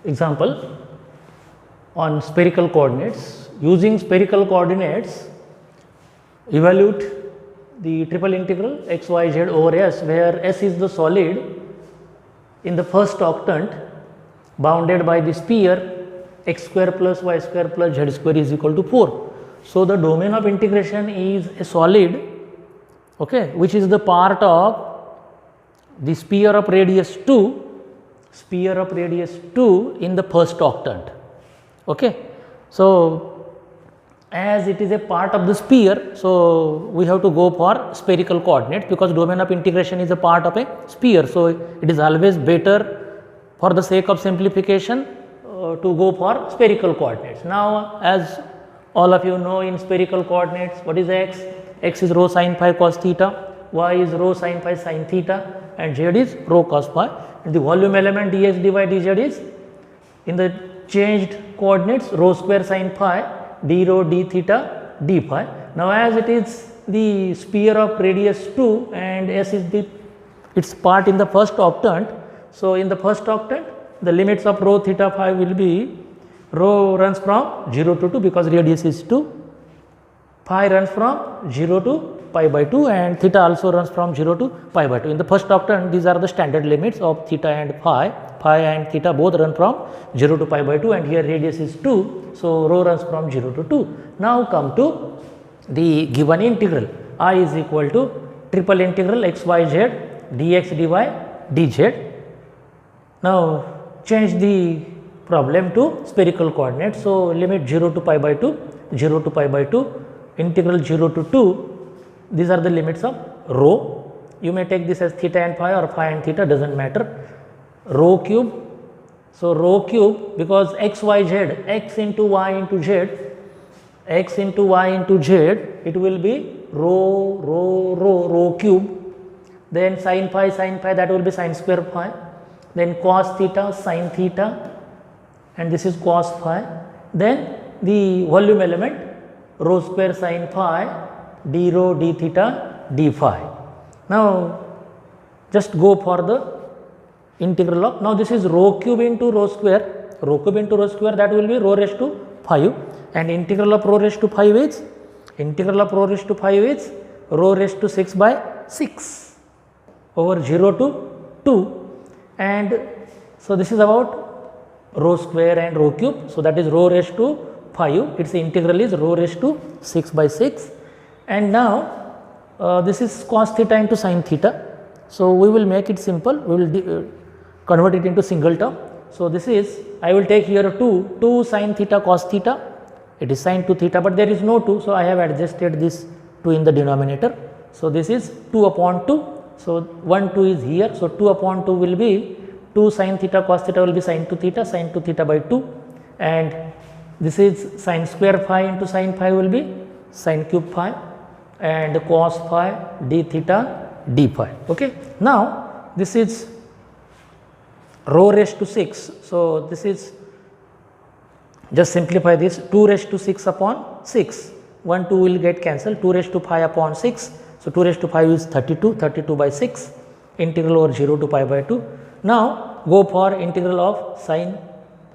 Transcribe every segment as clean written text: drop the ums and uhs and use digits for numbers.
example on spherical coordinates. Using spherical coordinates, evaluate the triple integral x y z over S, where S is the solid in the first octant bounded by the sphere x square plus y square plus z square is equal to 4. So, the domain of integration is a solid, okay, which is the part of the sphere of radius 2 in the first octant. Okay. So, as it is a part of the sphere, so we have to go for spherical coordinates, because domain of integration is a part of a sphere. So, it is always better for the sake of simplification to go for spherical coordinates. Now, as all of you know, in spherical coordinates, what is x? X is rho sin phi cos theta, y is rho sin phi sin theta, and z is rho cos phi. And the volume element dx dy dz is in the changed coordinates rho square sin phi d rho d theta d phi. Now, as it is the sphere of radius 2 and S is the its part in the first octant. So, in the first octant, the limits of rho theta phi will be, rho runs from 0 to 2 because radius is 2, phi runs from 0 to pi by 2, and theta also runs from 0 to pi by 2. In the first octant, these are the standard limits of theta and phi. Phi and theta both run from 0 to pi by 2, and here radius is 2. So, rho runs from 0 to 2. Now, come to the given integral. I is equal to triple integral x y z dx dy dz. Now, change the problem to spherical coordinates. So, limit 0 to pi by 2, 0 to pi by 2, integral 0 to 2, these are the limits of rho. You may take this as theta and phi or phi and theta, does not matter. Rho cube. So, rho cube, because x y z, x into y into z, x into y into z, it will be rho cube. Then sin phi, that will be sin square phi. Then cos theta, sin theta, and this is cos phi. Then the volume element rho square sin phi d rho d theta d phi. Now, just go for the integral of, now this is rho cube into rho square, that will be rho raised to 5, and integral of rho raised to 5 is, rho raised to 6 by 6 over 0 to 2, and so this is about rho square and rho cube. So, that is rho raised to 5, its integral is rho raised to 6 by 6, and now this is cos theta into sin theta. So, we will make it simple, we will convert it into single term. So, this is, I will take here 2 sin theta cos theta, it is sin 2 theta, but there is no 2. So, I have adjusted this 2 in the denominator. So, this is 2 upon 2. So, 1 2 is here. So, 2 upon 2 will be 2 sin theta cos theta will be sin 2 theta by 2, and this is sin square phi into sin phi will be sin cube phi, and cos phi d theta d phi. Okay. Now, this is rho raised to 6. So, this is, just simplify this, 2 raised to 6 upon 6, 1 2 will get cancelled, 2 raised to 5 upon 6. So, 2 raised to 5 is 32 by 6, integral over 0 to pi by 2. Now, go for integral of sin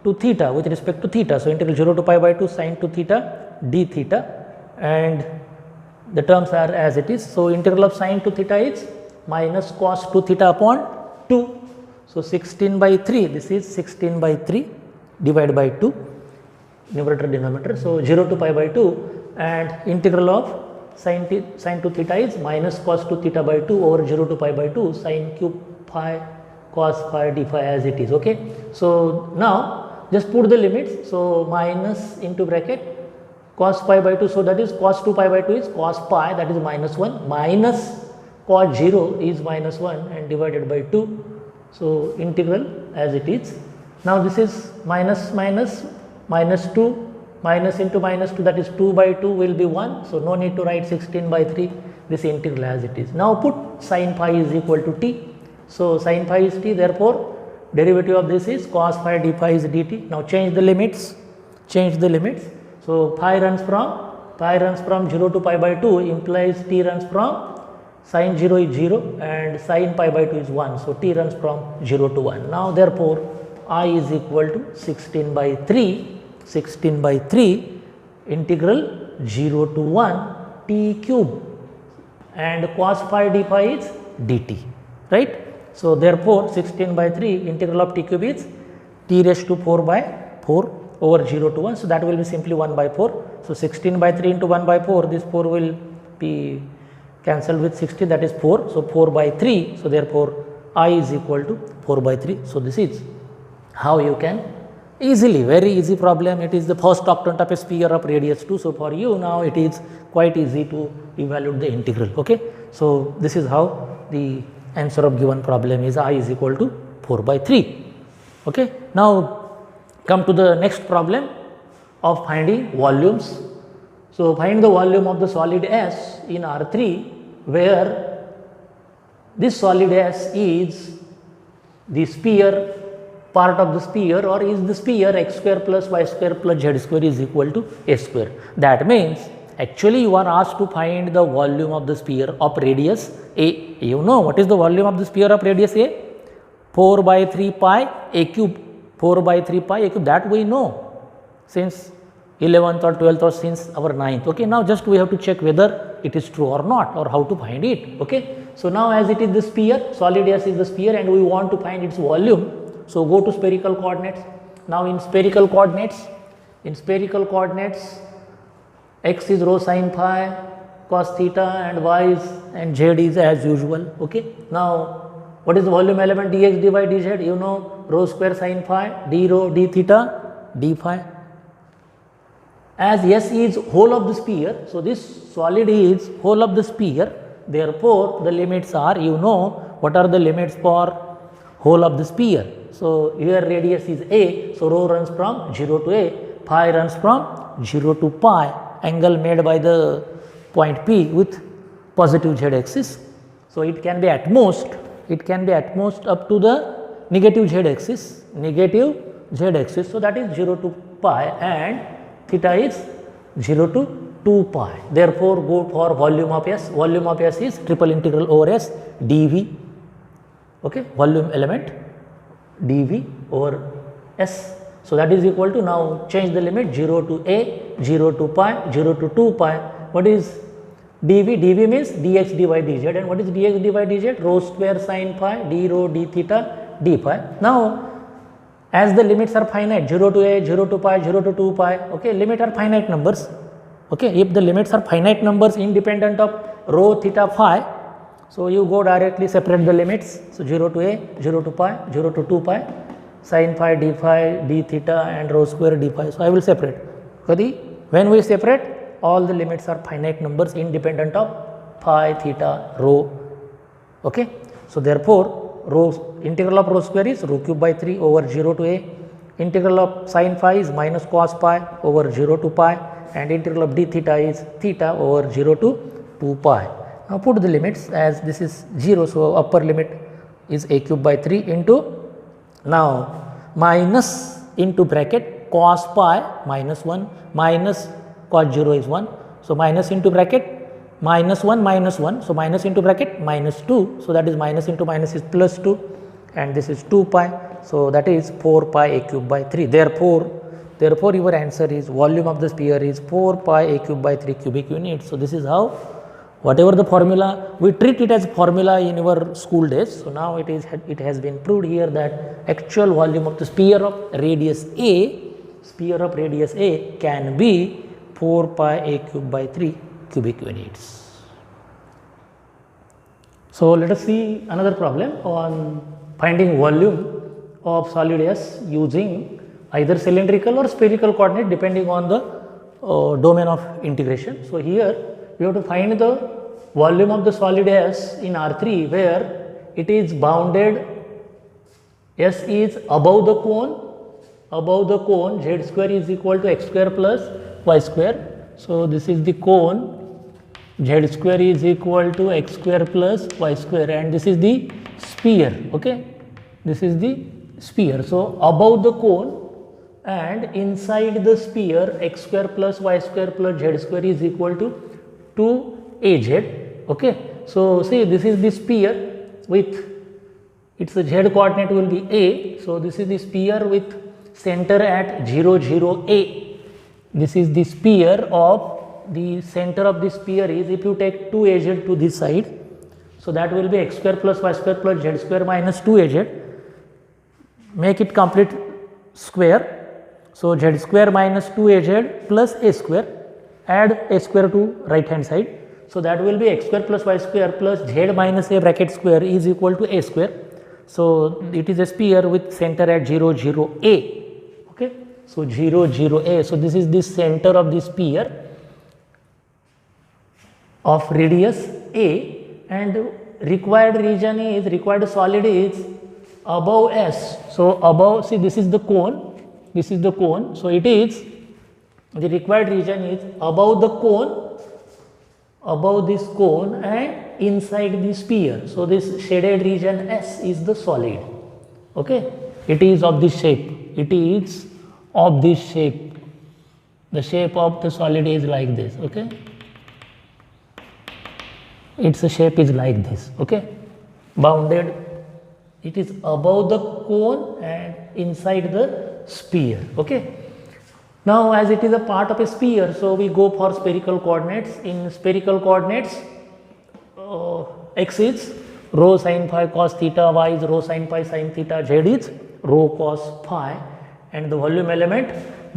to theta with respect to theta. So, integral 0 to pi by 2 sin to theta d theta, and the terms are as it is. So, integral of sin to theta is minus cos 2 theta upon 2. So, 16 by 3, this is 16 by 3 divided by 2, numerator denominator. So, 0 to pi by 2, and integral of sin 2 theta is minus cos 2 theta by 2 over 0 to pi by 2 sin cube phi cos phi d phi as it is. Okay. So, now just put the limits. So, minus into bracket cos pi by 2. So, that is cos 2 pi by 2 is cos pi, that is minus 1, minus cos 0 is minus 1 and divided by 2. So, integral as it is. Now, this is minus 2, minus into minus 2, that is 2 by 2 will be 1. So, no need to write 16 by 3, this integral as it is. Now, put sin phi is equal to t. So, sin phi is t, therefore, derivative of this is cos phi d phi is dt. Now, change the limits. So, phi runs from 0 to pi by 2 implies t runs from sin 0 is 0 and sin pi by 2 is 1. So, t runs from 0 to 1. Now, therefore, I is equal to 16 by 3 integral 0 to 1 t cube, and cos phi d phi is dt, right. So, therefore, 16 by 3 integral of t cube is t raised to 4 by 4 over 0 to 1. So, that will be simply 1 by 4. So, 16 by 3 into 1 by 4, this 4 will be cancelled with 16, that is 4. So, 4 by 3. So, therefore, I is equal to 4 by 3. So, this is how you can easily, very easy problem. It is the first octant of a sphere of radius 2. So, for you now it is quite easy to evaluate the integral. Okay. So, this is how the answer of given problem is I is equal to 4 by 3. Okay. Now, come to the next problem of finding volumes. So, find the volume of the solid S in R3, where this solid S is the sphere, part of the sphere, or is the sphere x square plus y square plus z square is equal to a square. That means actually you are asked to find the volume of the sphere of radius a. You know what is the volume of the sphere of radius a? 4 by 3 pi a cube. 4 by 3 pi a cube, that we know since 11th or 12th or since our 9th. Okay. Now, just we have to check whether it is true or not, or how to find it. Okay. So, now as it is the sphere, solid S is the sphere, and we want to find its volume. So, go to spherical coordinates. Now, in spherical coordinates, x is rho sin phi, cos theta, and y is and z is as usual. Okay. Now, what is the volume element dx dy dz? You know, rho square sin phi, d rho d theta d phi. As S is whole of the sphere, so this solid is whole of the sphere. Therefore, the limits are, you know, what are the limits for whole of the sphere? So, here radius is a, so rho runs from 0 to a, phi runs from 0 to pi, angle made by the point P with positive z axis. So, it can be at most up to the negative z axis, so that is 0 to pi, and theta is 0 to 2 pi. Therefore, go for volume of S. Volume of S is triple integral over S dV. Okay, volume element dV over S. So, that is equal to, now change the limit 0 to a, 0 to pi, 0 to 2 pi. What is dV? dV means dx dy dz, and what is dx dy dz? Rho square sin phi d rho d theta d phi. Now, as the limits are finite, 0 to a, 0 to pi, 0 to 2 pi, okay, limit are finite numbers. Okay, if the limits are finite numbers independent of rho theta phi, so you go directly separate the limits. So, 0 to a, 0 to pi, 0 to 2 pi, sin phi, d theta, and rho square d phi. So, I will separate. When we separate, all the limits are finite numbers independent of phi, theta, rho. Okay. So, therefore, integral of rho square is rho cube by 3 over 0 to a, integral of sin phi is minus cos pi over 0 to pi, and integral of d theta is theta over 0 to 2 pi. Now, put the limits as this is 0. So, upper limit is a cube by 3 into, now minus into bracket cos pi minus 1 minus cos 0 is 1. So, minus into bracket minus 1 minus 1. So, minus into bracket minus 2. So, that is minus into minus is plus 2, and this is 2 pi. So, that is 4 pi a cube by 3. Therefore, your answer is volume of the sphere is 4 pi a cube by 3 cubic units. So, this is how, whatever the formula, we treat it as formula in our school days. So, now it has been proved here that actual volume of the sphere of radius A can be 4 pi a cube by 3 cubic units. So, let us see another problem on finding volume of solid S using either cylindrical or spherical coordinate depending on the domain of integration. So, here we have to find the volume of the solid S in R3, where it is bounded, S is above the cone, z square is equal to x square plus y square. So, this is the cone, z square is equal to x square plus y square, and this is the sphere. Okay, this is the sphere. So, above the cone and inside the sphere, x square plus y square plus z square is equal to 2az. Okay. So, see, this is the sphere with its z coordinate will be a. So this is the sphere with center at 0, 0, a. This is the sphere of the center of the sphere is, if you take 2az to this side, so that will be x square plus y square plus z square minus 2az. Make it complete square. So z square minus 2az plus a square, add a square to right hand side. So that will be x square plus y square plus z minus a bracket square is equal to a square. So it is a sphere with center at 0, 0, a. Okay. So 0, 0, a. So this is the center of the sphere of radius a, and required region is, required solid is above S. So above, see this is the cone, this is the cone. So it is, the required region is above the cone, above this cone and inside the sphere. So this shaded region S is the solid. Okay. It is of this shape, it is of this shape. The shape of the solid is like this. Okay. Its shape is like this. Okay. Bounded, it is above the cone and inside the sphere. Okay. Now as it is a part of a sphere, so we go for spherical coordinates. In spherical coordinates, x is rho sin phi cos theta, y is rho sin pi sin theta, z is rho cos phi, and the volume element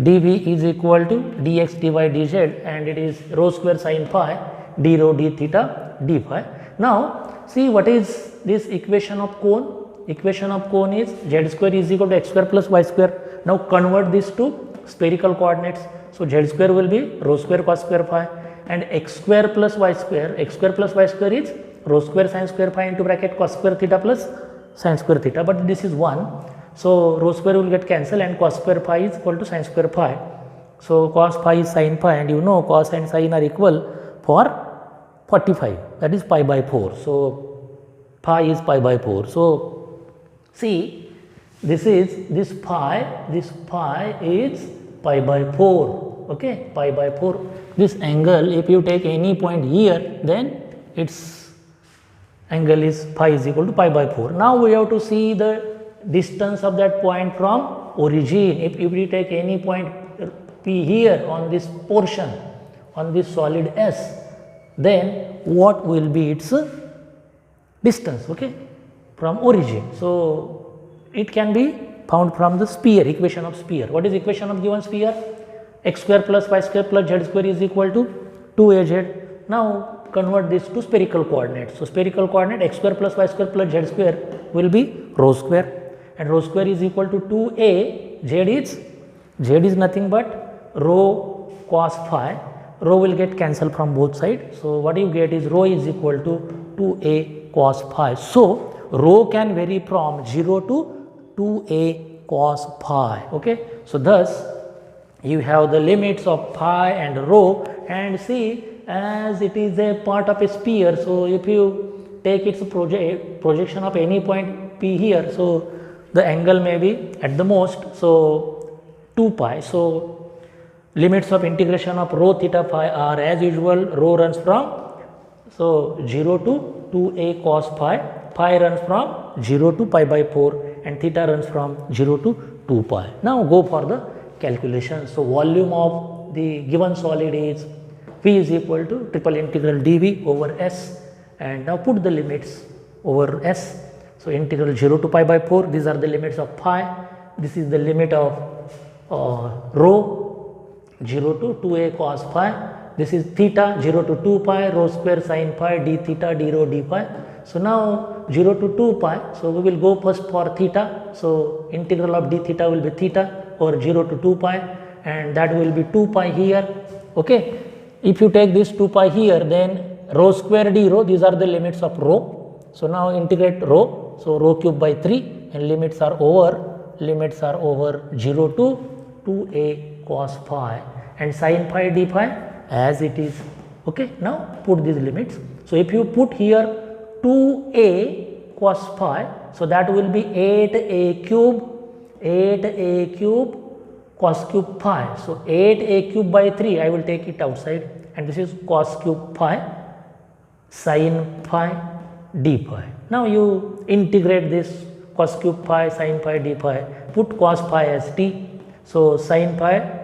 dv is equal to dx dy dz, and it is rho square sin phi d rho d theta d phi. Now see what is this equation of cone. Equation of cone is z square is equal to x square plus y square. Now convert this to spherical coordinates. So z square will be rho square cos square phi, and x square plus y square is rho square sin square phi into bracket cos square theta plus sin square theta, but this is 1. So rho square will get cancelled and cos square phi is equal to sin square phi. So cos phi is sin phi, and you know cos and sin are equal for 45, that is pi by 4. So phi is pi by 4. So see, this is this pi is pi by 4. Okay, pi by 4. This angle, if you take any point here, then its angle is phi is equal to pi by 4. Now we have to see the distance of that point from origin. If we take any point P here on this portion, on this solid S, then what will be its distance, okay, from origin. So it can be found from the sphere, equation of sphere. What is equation of given sphere? X square plus y square plus z square is equal to 2az. Now convert this to spherical coordinates. So spherical coordinate x square plus y square plus z square will be rho square, and rho square is equal to 2a. Z is nothing but rho cos phi. Rho will get cancelled from both sides. So what you get is rho is equal to 2a cos phi. So rho can vary from 0 to 2a cos phi. Okay. So thus you have the limits of phi and rho, and see, as it is a part of a sphere, so if you take its projection of any point P here, so the angle may be at the most, so 2 pi. So limits of integration of rho theta phi are, as usual, rho runs from 0 to 2a cos phi, phi runs from 0 to pi by 4, and theta runs from 0 to 2 pi. Now go for the calculation. So volume of the given solid is V is equal to triple integral dV over S, and now put the limits over S. So integral 0 to pi by 4, these are the limits of phi, this is the limit of rho 0 to 2a cos phi, this is theta 0 to 2 pi rho square sin phi d theta d rho d phi. So now 0 to 2 pi, so we will go first for theta. So integral of d theta will be theta over 0 to 2 pi, and that will be 2 pi here. Okay. If you take this 2 pi here, then rho square d rho, these are the limits of rho. So now integrate rho, so rho cube by 3, and limits are over 0 to 2a cos phi and sin phi d phi as it is. Okay. Now put these limits. So if you put here 2a cos phi, so that will be 8a cube cos cube phi. So 8a cube by 3, I will take it outside, and this is cos cube phi sin phi d phi. Now you integrate this cos cube phi sin phi d phi. Put cos phi as t. So, sin phi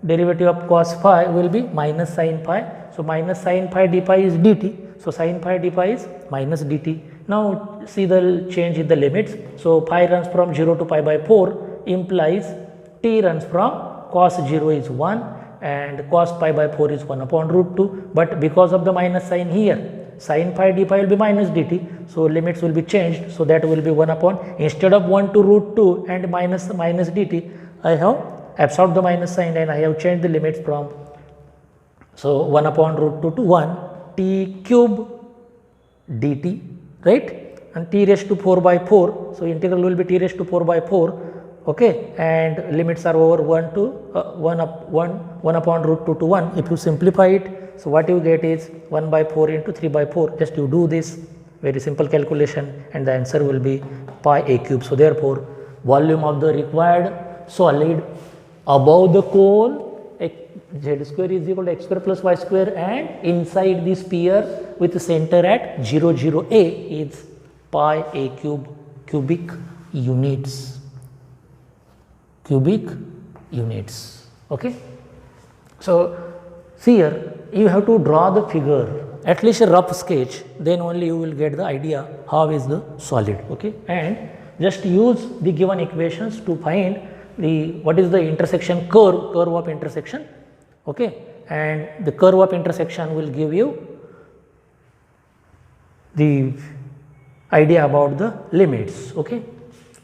derivative of cos phi will be minus sin phi. So, minus sin phi d phi is dt. So, sin phi d phi is minus dt. Now, see the change in the limits. So, phi runs from 0 to pi by 4 implies t runs from cos 0 is 1 and cos pi by 4 is 1 upon root 2. But because of the minus sign here, sin phi d phi will be minus dt. So, limits will be changed. So, that will be 1 upon, instead of 1 to root 2 and minus dt, I have absorbed the minus sign and I have changed the limits from, so 1 upon root 2 to 1 t cube dt, right, and t raised to 4 by 4. So, integral will be t raised to 4 by 4, okay, and limits are over 1 to 1 upon root 2 to 1. If you simplify it, so what you get is 1 by 4 into 3 by 4. Just you do this very simple calculation and the answer will be pi a cube. So, therefore, volume of the required solid above the cone z square is equal to x square plus y square, and inside the sphere with the center at 0 0 a is pi a cube cubic units. Okay. So, here you have to draw the figure, at least a rough sketch, then only you will get the idea how is the solid. Okay. And just use the given equations to find the what is the intersection curve of intersection, okay, and the curve of intersection will give you the idea about the limits. Okay.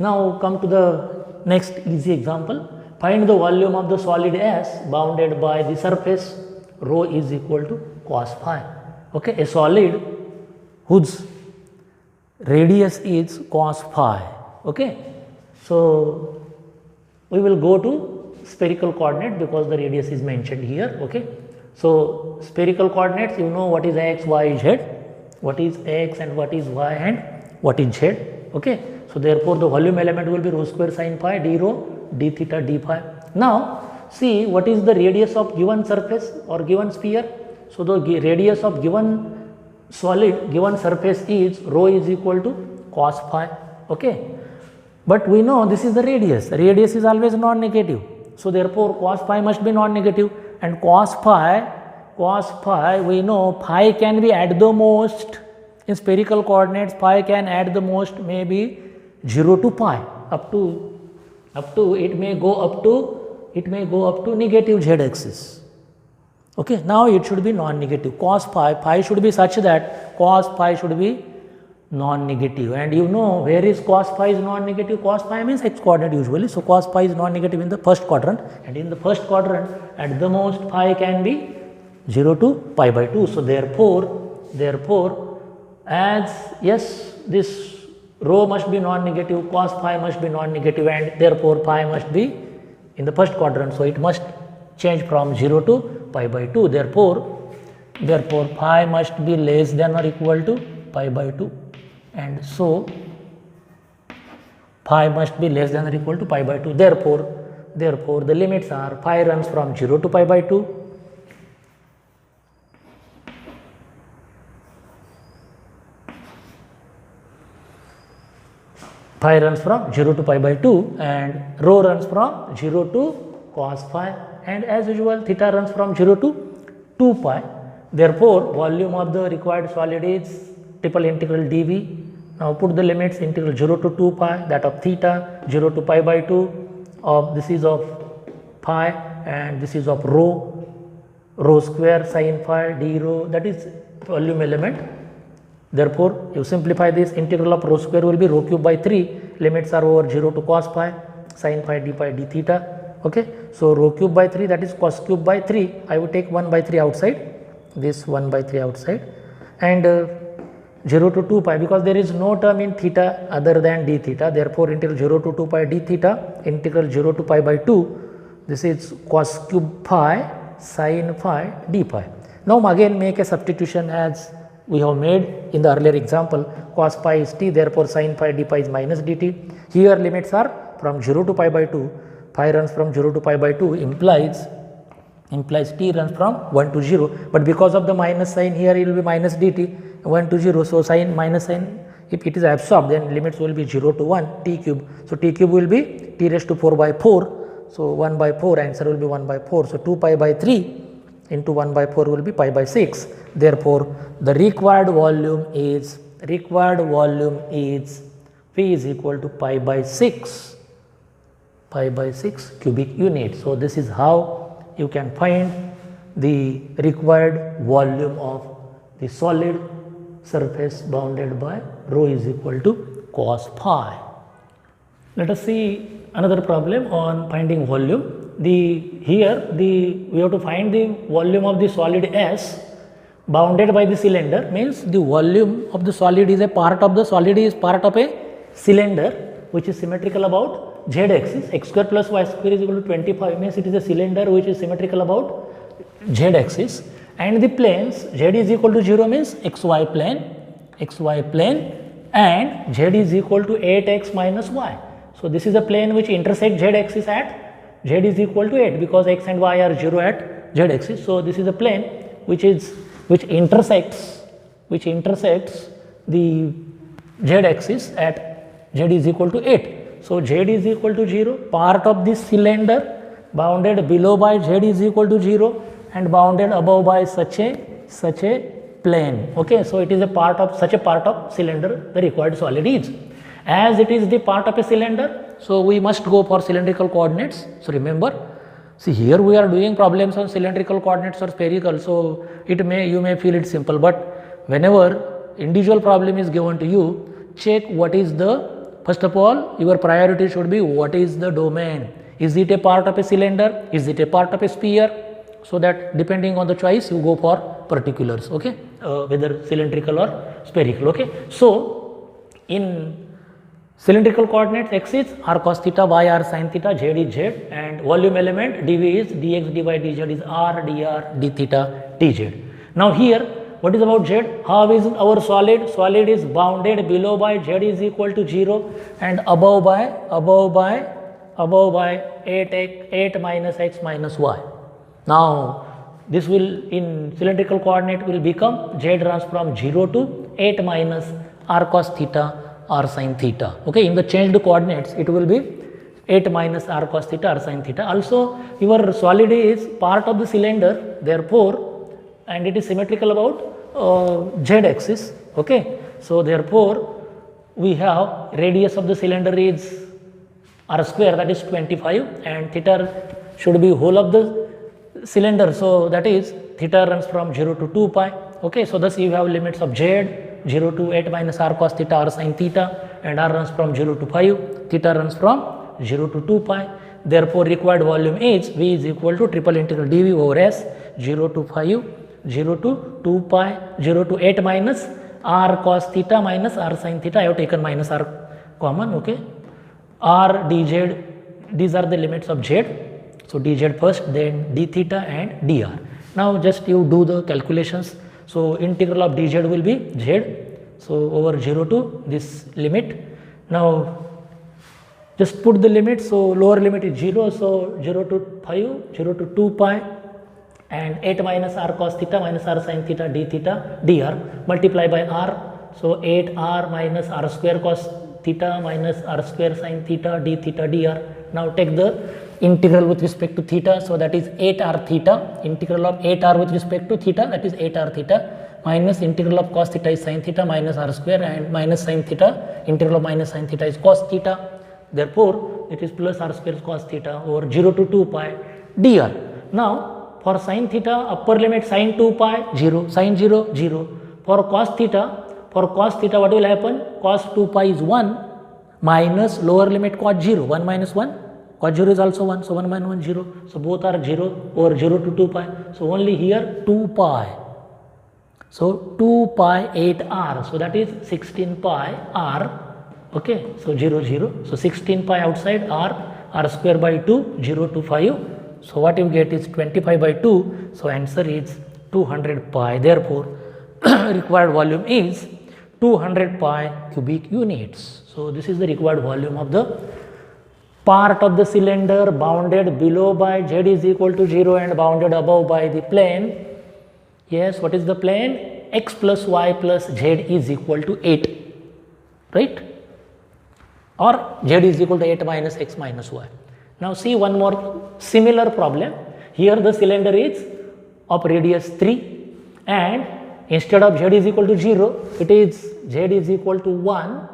Now, come to the next easy example. Find the volume of the solid S bounded by the surface rho is equal to cos phi. Okay. A solid whose radius is cos phi. Okay. So, we will go to spherical coordinate because the radius is mentioned here. Okay. So, spherical coordinates, you know what is x, y, z, what is x and what is y and what is z. Okay. So, therefore, the volume element will be rho square sin phi d rho d theta d phi. Now, see what is the radius of given surface or given sphere. So, the radius of given solid given surface is rho is equal to cos phi. Okay. But we know this is the radius is always non-negative. So, therefore, cos phi must be non-negative, and cos phi we know phi can be at the most in spherical coordinates, phi can at the most maybe 0 to pi up to it may go up to negative z axis. Okay. Now, it should be non-negative. Cos phi should be such that cos phi should be non-negative, and you know where is cos phi is non-negative? Cos phi means x coordinate usually. So, cos phi is non-negative in the first quadrant, and in the first quadrant at the most phi can be 0 to pi by 2. So, therefore, as yes, this rho must be non-negative, cos phi must be non-negative, and therefore, pi must be in the first quadrant. So, it must change from 0 to pi by 2. Therefore, phi must be less than or equal to pi by 2. And so, phi must be less than or equal to pi by 2. Therefore, the limits are phi runs from 0 to pi by 2, phi runs from 0 to pi by 2, and rho runs from 0 to cos phi, and as usual theta runs from 0 to 2 pi. Therefore, volume of the required solid is triple integral dv. Now, put the limits integral 0 to 2 pi, that of theta, 0 to pi by 2 of this is of phi, and this is of rho square sin phi d rho, that is volume element. Therefore, you simplify this, integral of rho square will be rho cube by 3, limits are over 0 to cos phi sin phi d theta. Okay. So, rho cube by 3, that is cos cube by 3, I will take 1 by 3 outside, this 1 by 3 outside, and 0 to 2 pi, because there is no term in theta other than d theta. Therefore, integral 0 to 2 pi d theta, integral 0 to pi by 2, this is cos cube phi sin phi d phi. Now, again make a substitution as we have made in the earlier example. Cos pi is t, therefore, sin phi d pi is minus dt. Here limits are from 0 to pi by 2, phi runs from 0 to pi by 2 implies t runs from 1 to 0, but because of the minus sign here it will be minus dt 1 to 0. So, minus sign if it is absorbed, then limits will be 0 to 1 t cube. So, t cube will be t raised to 4 by 4. So, 1 by 4, answer will be 1 by 4. So, 2 pi by 3 into 1 by 4 will be pi by 6. Therefore, the required volume is V is equal to pi by 6 cubic units. So, this is how you can find the required volume of the solid surface bounded by rho is equal to cos phi. Let us see another problem on finding volume. We have to find the volume of the solid S bounded by the cylinder, means the volume of the solid is a part of a cylinder which is symmetrical about z axis. X square plus y square is equal to 25, means it is a cylinder which is symmetrical about z axis, and the planes z is equal to 0 means xy plane and z is equal to 8x minus y. So, this is a plane which intersects z axis at z is equal to 8 because x and y are 0 at z axis. So, this is a plane which intersects the z axis at z is equal to 8. So, z is equal to 0, part of this cylinder bounded below by z is equal to 0 and bounded above by such a plane. Okay. So, it is such a part of cylinder the required solid is. As it is the part of a cylinder, so we must go for cylindrical coordinates. So, remember, see here we are doing problems on cylindrical coordinates or spherical. So, you may feel it simple, but whenever individual problem is given to you, check what is first of all your priority should be what is the domain. Is it a part of a cylinder? Is it a part of a sphere? So, that depending on the choice you go for particulars, okay, whether cylindrical or spherical. Okay. So, in cylindrical coordinates, x is r cos theta, y r sin theta, z is z, and volume element dv is dx, dy, dz is r, dr, d theta, dz. Now, here what is about z? How is our solid? Solid is bounded below by z is equal to 0 and above by 8 minus x minus y. Now, this will in cylindrical coordinate will become z runs from 0 to 8 minus r cos theta, r sin theta. Okay. In the changed coordinates, it will be 8 minus r cos theta, r sin theta. Also, your solid is part of the cylinder, therefore, and it is symmetrical about z axis. Okay. So, therefore, we have radius of the cylinder is r square, that is 25, and theta should be whole of the cylinder. So, that is theta runs from 0 to 2 pi. Okay. So, thus you have limits of z 0 to 8 minus r cos theta, r sin theta, and r runs from 0 to 5, theta runs from 0 to 2 pi. Therefore, required volume is V is equal to triple integral dV over S 0 to 5, 0 to 2 pi, 0 to 8 minus r cos theta minus r sin theta. I have taken minus r common. Okay. R dz, these are the limits of z. So, dz first, then d theta and dr. Now, just you do the calculations. So, integral of dz will be z. So, over 0 to this limit. Now, just put the limit. So, lower limit is 0. So, 0 to 5, 0 to 2 pi and 8 minus r cos theta minus r sin theta d theta dr multiply by r. So, 8 r minus r square cos theta minus r square sin theta d theta dr. Now, take the integral with respect to theta. So, that is 8 r theta, integral of 8 r with respect to theta, that is 8 r theta, minus integral of cos theta is sin theta minus r square, and minus sin theta, integral of minus sin theta is cos theta. Therefore, it is plus r square cos theta over 0 to 2 pi dr. Now, for sin theta, upper limit sin 2 pi 0, sin 0 0. For cos theta, what will happen? Cos 2 pi is 1 minus lower limit cos 0, 1 minus 1. Cos 0 is also 1, so 1 minus 1 0. So, both are 0 over 0 to 2 pi. So, only here 2 pi. So, 2 pi 8 r. So, that is 16 pi r. Okay. So, 0 0. So, 16 pi outside r square by 2, 0 to 5. So, what you get is 25 by 2. So, answer is 200 pi. Therefore, required volume is 200 pi cubic units. So, this is the required volume of the part of the cylinder bounded below by z is equal to 0 and bounded above by the plane. Yes, what is the plane? X plus y plus z is equal to 8. right? Or z is equal to 8 minus x minus y. Now see one more similar problem. Here the cylinder is of radius 3 and instead of z is equal to 0, it is z is equal to 1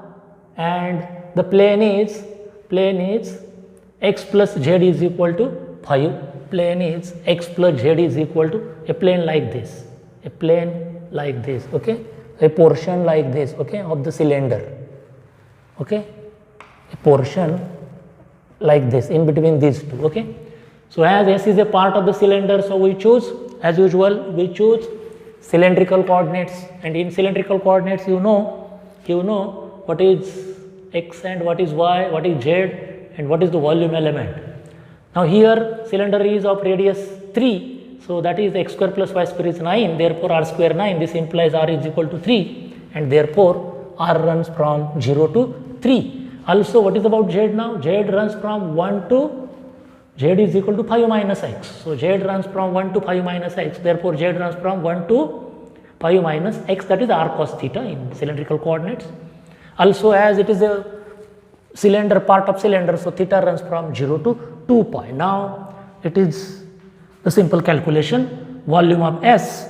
and the plane is x plus z is equal to 5. Plane is x plus z is equal to a plane like this, okay, a portion like this, okay, of the cylinder, okay, a portion like this in between these two, okay. So as S is a part of the cylinder, so we choose, as usual, we choose cylindrical coordinates, and in cylindrical coordinates you know what is x and what is y, what is z and what is the volume element. Now here cylinder is of radius 3, so that is x square plus y square is 9, therefore r square 9, this implies r is equal to 3 and therefore r runs from 0 to 3. Also what is about z now? Z runs from 1 to, z is equal to 5 minus x. So z runs from 1 to 5 minus x, therefore z runs from 1 to 5 minus x, that is r cos theta in cylindrical coordinates. Also as it is a cylinder, part of cylinder, so theta runs from 0 to 2 pi. Now it is the simple calculation, volume of S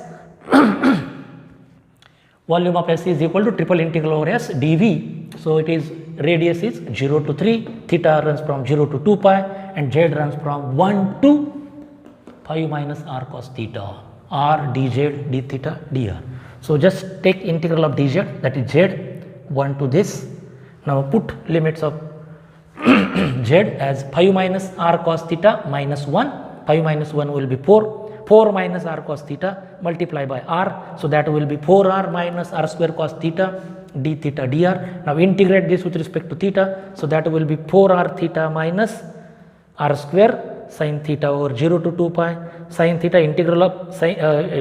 volume of S is equal to triple integral over S dV. So it is, radius is 0 to 3, theta runs from 0 to 2 pi and z runs from 1 to 5 minus r cos theta, r dz d theta dr. So just take integral of dz, that is z 1 to this. Now put limits of z as 5 minus r cos theta minus 1, 5 minus 1 will be 4 minus r cos theta multiply by r, so that will be 4r minus r square cos theta d theta dr. Now integrate this with respect to theta, so that will be 4r theta minus r square sin theta over 0 to 2 pi, sin theta integral of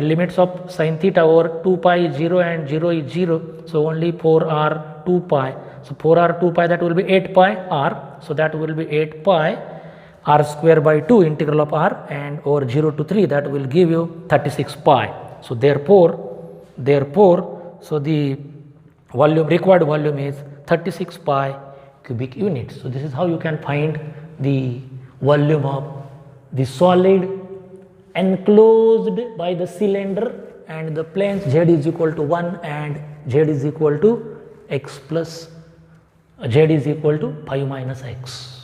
limits of sin theta over 2 pi is 0 and 0 is 0, so only 4r 2 pi. So 4r 2 pi, that will be 8 pi r, so that will be 8 pi r square by 2 integral of r, and over 0 to 3, that will give you 36 pi. So therefore so the volume, required volume is 36 pi cubic units. So this is how you can find the volume of the solid enclosed by the cylinder, and the planes z is equal to 1 and z is equal to x plus z is equal to 5 minus x.